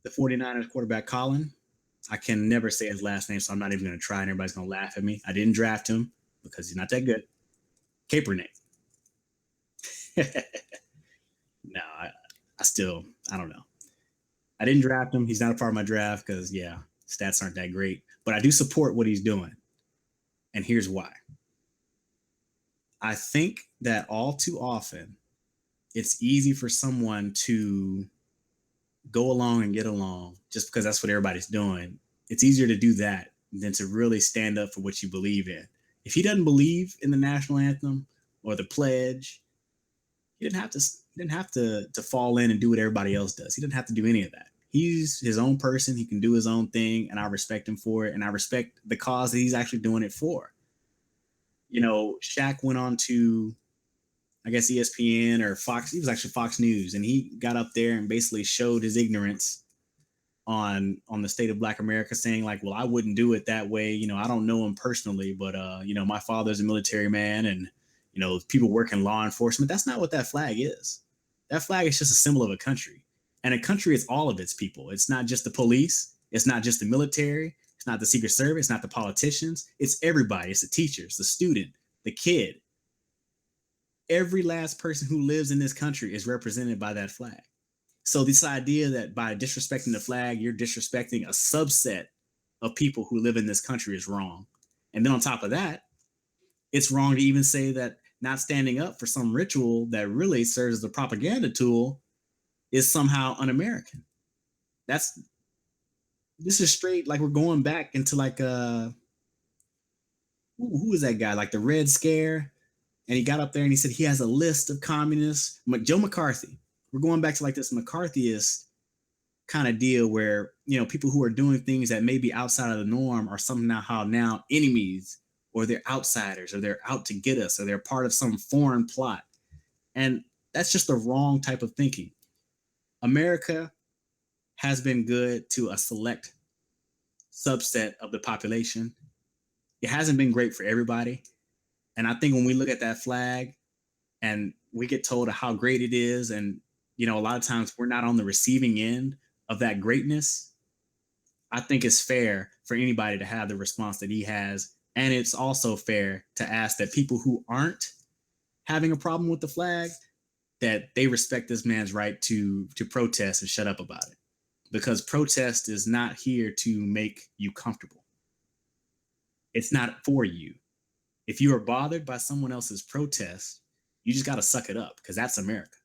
the 49ers quarterback, Colin. I can never say his last name, so I'm not even going to try, and everybody's going to laugh at me. I didn't draft him because he's not that good. Kaepernick. No, I don't know. I didn't draft him. He's not a part of my draft because, yeah, stats aren't that great. But I do support what he's doing. And here's why. I think that all too often, it's easy for someone to go along and get along just because that's what everybody's doing. It's easier to do that than to really stand up for what you believe in. If he doesn't believe in the national anthem or the pledge, he didn't have to fall in and do what everybody else does. He didn't have to do any of that. He's his own person. He can do his own thing, and I respect him for it. And I respect the cause that he's actually doing it for. You know, Shaq went on to, I guess, ESPN or Fox. He was actually Fox News, and he got up there and basically showed his ignorance on the state of Black America, saying like, well, I wouldn't do it that way. You know, I don't know him personally, but, you know, my father's a military man, and, you know, people work in law enforcement. That's not what that flag is. That flag is just a symbol of a country. And a country is all of its people. It's not just the police. It's not just the military. It's not the Secret Service. It's not the politicians. It's everybody. It's the teachers, the student, the kid. Every last person who lives in this country is represented by that flag. So this idea that by disrespecting the flag, you're disrespecting a subset of people who live in this country is wrong. And then on top of that, it's wrong to even say that not standing up for some ritual that really serves as a propaganda tool is somehow un-American. This is straight, like we're going back into like who is that guy? Like the Red Scare. And he got up there and he said he has a list of communists. Joe McCarthy. We're going back to like this McCarthyist kind of deal where, you know, people who are doing things that may be outside of the norm are somehow now enemies, or they're outsiders, or they're out to get us, or they're part of some foreign plot. And that's just the wrong type of thinking. America has been good to a select subset of the population. It hasn't been great for everybody. And I think when we look at that flag and we get told how great it is, and, you know, a lot of times we're not on the receiving end of that greatness, I think it's fair for anybody to have the response that he has. And it's also fair to ask that people who aren't having a problem with the flag, that they respect this man's right to protest and shut up about it. Because protest is not here to make you comfortable. It's not for you. If you are bothered by someone else's protest, you just got to suck it up, because that's America.